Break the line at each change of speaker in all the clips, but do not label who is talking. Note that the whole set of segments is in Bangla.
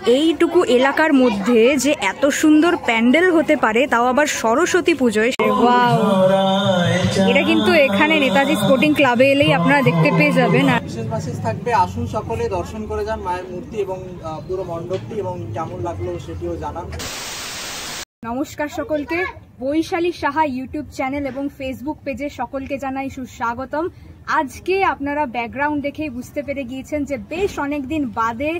এইটুকু এলাকার মধ্যে যে এত সুন্দর প্যান্ডেল হতে পারে, তাও আবার সরস্বতী পুজোয়, ওয়াও! এটা কিন্তু এখানে নেতাজি স্পোর্টিং ক্লাবে এলেই আপনারা দেখতে পেয়ে যাবেন।
বিশেষ মেসেজ থাকবে, আসুন সকলে দর্শন করে যান মায়ের মূর্তি এবং পুরো মণ্ডপটি, এবং কেমন লাগলো সেটিও জানান।
নমস্কার সকলকে, বৈশালী সাহা ইউটিউব চ্যানেল এবং ফেসবুক পেজে সকলকে জানাই সুস্বাগতম। আজকে আপনারা ব্যাকগ্রাউন্ড দেখেই বুঝতে পেরে গিয়েছেন যে বেশ অনেকদিন বাদে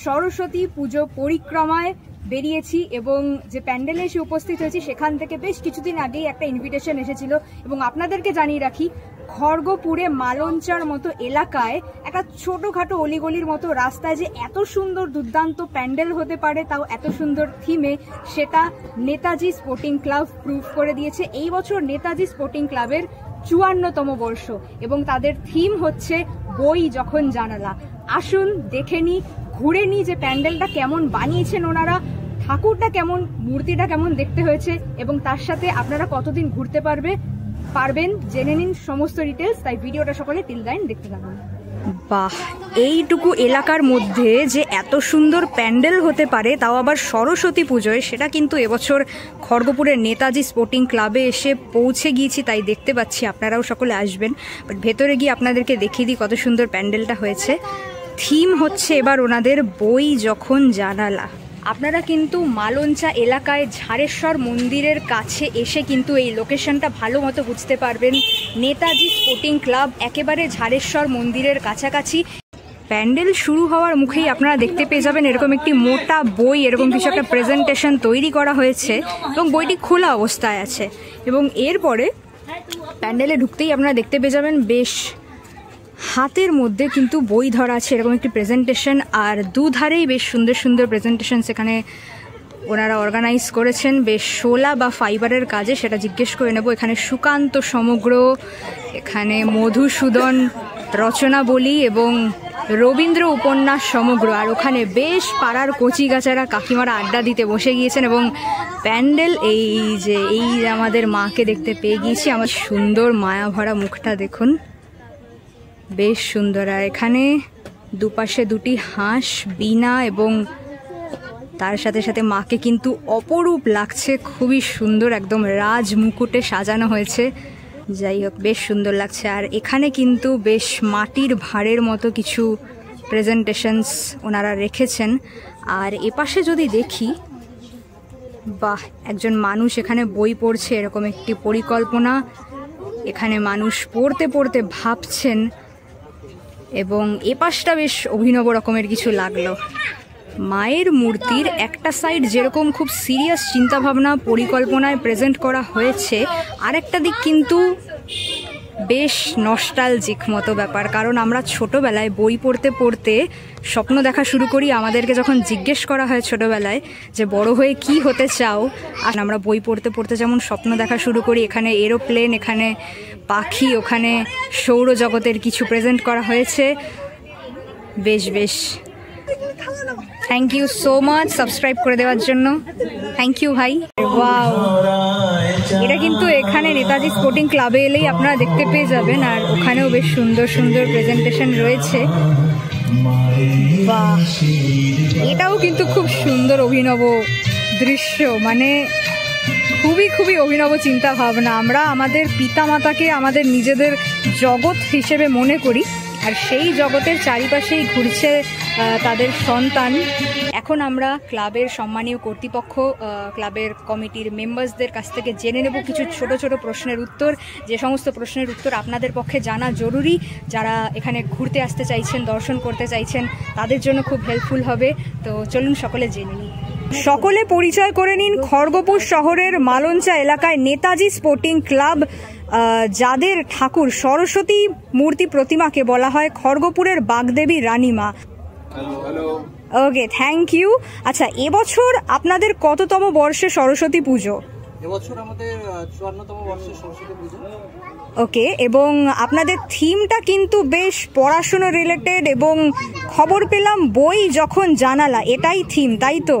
সরস্বতী পুজো পরিক্রমায় বেরিয়েছি, এবং যে প্যান্ডেলে এসে উপস্থিত হয়েছি সেখান থেকে বেশ কিছুদিন আগেই একটা ইনভিটেশন এসেছিল। এবং আপনাদেরকে জানিয়ে রাখি, খড়গপুরে মালঞ্চার মতো এলাকায় একটা ছোটখাটো অলিগলির মতো রাস্তায় যে এত সুন্দর দুর্দান্ত প্যান্ডেল হতে পারে, তাও এত সুন্দর থিমে, সেটা নেতাজি স্পোর্টিং ক্লাব প্রুভ করে দিয়েছে। এই বছর নেতাজি স্পোর্টিং ক্লাবের ৫৪তম বর্ষ, এবং তাদের থিম হচ্ছে বই যখন জানালা। আসুন দেখে নি, ঘুরে নি যে প্যান্ডেলটা কেমন বানিয়েছেন ওনারা, ঠাকুরটা কেমন, মূর্তিটা কেমন দেখতে হয়েছে, এবং তার সাথে আপনারা কতদিন ঘুরতে পারবেন জেনে নিন সমস্ত ডিটেলস। তাই ভিডিওটা সকলে টিল দ্য এন্ড দেখতে থাকুন। বাহ! এইটুকু এলাকার মধ্যে যে এত সুন্দর প্যান্ডেল হতে পারে, তাও আবার সরস্বতী পুজোয়, সেটা কিন্তু এবছর খড়গপুরের নেতাজি স্পোর্টিং ক্লাবে এসে পৌঁছে গিয়েছি, তাই দেখতে পাচ্ছি। আপনারাও সকলে আসবেন, বাট ভেতরে গিয়ে আপনাদেরকে দেখিয়ে দিই কত সুন্দর প্যান্ডেলটা হয়েছে। থিম হচ্ছে এবার ওনাদের বই যখন জানালা। আপনারা কিন্তু মালঞ্চা এলাকায় ঝাড়েশ্বর মন্দিরের কাছে এসে কিন্তু এই লোকেশনটা ভালো মতো বুঝতে পারবেন। নেতাজি স্পোর্টিং ক্লাব একেবারে ঝাড়েশ্বর মন্দিরের কাছাকাছি। প্যান্ডেল শুরু হওয়ার মুখেই আপনারা দেখতে পেয়ে যাবেন এরকম একটি মোটা বই, এরকম কিছু একটা প্রেজেন্টেশন তৈরি করা হয়েছে, এবং বইটি খোলা অবস্থায় আছে। এবং এরপরে প্যান্ডেলে ঢুকতেই আপনারা দেখতে পেয়ে যাবেন বেশ হাতের মধ্যে কিন্তু বই ধরা আছে, এরকম একটি প্রেজেন্টেশন। আর দুধারেই বেশ সুন্দর সুন্দর প্রেজেন্টেশন সেখানে ওনারা অর্গানাইজ করেছেন, বেশ শোলা বা ফাইবারের কাজে, সেটা জিজ্ঞেস করে নেব। এখানে সুকান্ত সমগ্র, এখানে মধুসূদন রচনাবলী এবং রবীন্দ্র উপন্যাস সমগ্র। আর ওখানে বেশ পাড়ার কচি গাচারা কাকিমারা আড্ডা দিতে বসে গিয়েছেন। এবং প্যান্ডেল, এই আমাদের মাকে দেখতে পেয়ে গিয়েছি, আমার সুন্দর মায়া ভরা মুখটা দেখুন, বেশ সুন্দর। আর এখানে দুপাশে দুটি হাঁস, বীণা, এবং তার সাথে সাথে মাকে কিন্তু অপরূপ লাগছে, খুবই সুন্দর, একদম রাজ মুকুটে সাজানো হয়েছে। যাই হোক, বেশ সুন্দর লাগছে। আর এখানে কিন্তু বেশ মাটির ভাঁড়ের মতো কিছু প্রেজেন্টেশনস ওনারা রেখেছেন। আর এপাশে যদি দেখি, বাহ, একজন মানুষ এখানে বই পড়ছে, এরকম একটি পরিকল্পনা। এখানে মানুষ পড়তে পড়তে ভাবছেন, এবং এপাশটা বেশ অভিনব রকমের কিছু লাগলো। মায়ের মূর্তির একটা সাইড যেরকম খুব সিরিয়াস চিন্তাভাবনা পরিকল্পনায় প্রেজেন্ট করা হয়েছে, আরেকটা দিক কিন্তু বেশ নস্টালজিক মতো ব্যাপার। কারণ আমরা ছোটোবেলায় বই পড়তে পড়তে স্বপ্ন দেখা শুরু করি। আমাদেরকে যখন জিজ্ঞেস করা হয় ছোটোবেলায় যে বড় হয়ে কি হতে চাও, আর আমরা বই পড়তে পড়তে যেমন স্বপ্ন দেখা শুরু করি, এখানে এরোপ্লেন, এখানে পাখি, ওখানে সৌরজগতের কিছু প্রেজেন্ট করা হয়েছে। বেশ বেশ, thank you so much subscribe করে দেওয়ার জন্য, থ্যাংক ইউ ভাই। ওয়াও! এটা কিন্তু এখানে নেতাজি স্পোর্টিং ক্লাবে এলেই আপনারা দেখতে পেয়ে যাবেন। আর ওখানেও বেশ সুন্দর সুন্দর প্রেজেন্টেশন রয়েছে। বাহ! এটাও কিন্তু খুব সুন্দর অভিনব দৃশ্য, মানে খুবই খুবই অভিনব চিন্তা ভাবনা। আমরা আমাদের পিতামাতাকে আমাদের নিজেদের জগৎ হিসেবে মনে করি, আর সেই জগতের চারিপাশেই ঘুরছে তাদের সন্তান। এখন আমরা ক্লাবের সম্মানীয় কর্তৃপক্ষ, ক্লাবের কমিটির মেম্বার্সদের কাছ থেকে জেনে নেব কিছু ছোট ছোট প্রশ্নের উত্তর, যে সমস্ত প্রশ্নের উত্তর আপনাদের পক্ষে জানা জরুরি। যারা এখানে ঘুরতে আসতে চাইছেন, দর্শন করতে চাইছেন, তাদের জন্য খুব হেল্পফুল হবে। তো চলুন সকলে জেনে নিই। সকলে পরিচয় করে নিন। খড়গপুর শহরের মালঞ্চা এলাকায় নেতাজি স্পোর্টিং ক্লাব, যাদের ঠাকুর সরস্বতী মূর্তি প্রতিমাকে বলা হয় খড়গপুরের বাগদেবী রানীমা। ওকে, থ্যাংক ইউ। আচ্ছা, এবছর আপনাদের কততম বর্ষে সরস্বতী পুজো?
এবছর আমাদের ৫৪তম বর্ষে সরস্বতী পুজো।
ওকে, এবং আপনাদের থিমটা কিন্তু বেশ পড়াশুনো রিলেটেড, এবং খবর পেলাম বই যখন জানালা, এটাই থিম, তাই তো?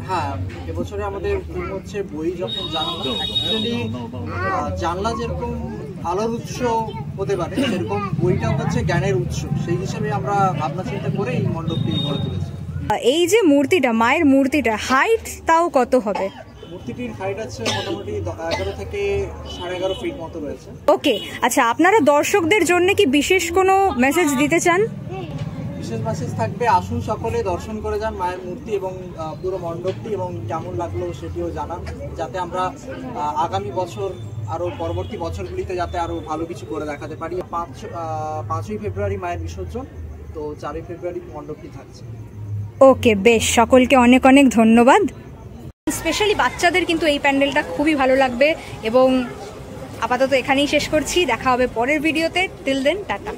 হ্যাঁ, এবছরে আমাদের থিম হচ্ছে বই যখন জানলা। অ্যাকচুয়ালি জানলা যেরকম আলোর উৎস হতে পারে, সেরকম বইটা হচ্ছে জ্ঞানের উৎস। সেই হিসেবে আমরা ভাবনা চিন্তা করে এই মণ্ডপটি গড়ে তুলেছি।
এই যে মূর্তিটা, মায়ের মূর্তিটা, হাইট তাও কত হবে?
মূর্তিটির হাইট আছে মোটামুটি 11 থেকে 11.5 ফিট মতো রয়েছে।
ওকে, আচ্ছা, আপনারা দর্শকদের জন্য কি বিশেষ কোনো মেসেজ দিতে চান?
বিশেষ মেসেজ থাকবে, আসুন সকলে দর্শন করে যান মায়ের মূর্তি এবং পুরো মণ্ডপটি, এবং কেমন লাগলো সেটিও জানান, যাতে আমরা আগামী বছর আরও পরবর্তী বছরগুলিতে যাতে আরও ভালো কিছু করে দেখাতে পারি। 5ই ফেব্রুয়ারি মায়ের বিসর্জন, তো 4ই ফেব্রুয়ারি মণ্ডপটি থাকছে।
ওকে, বেশ, সকলকে অনেক অনেক ধন্যবাদ। স্পেশালি বাচ্চাদের কিন্তু এই প্যান্ডেলটা খুবই ভালো লাগবে, এবং আপাতত এখানেই শেষ করছি। দেখা হবে পরের ভিডিওতে। Till then, tata.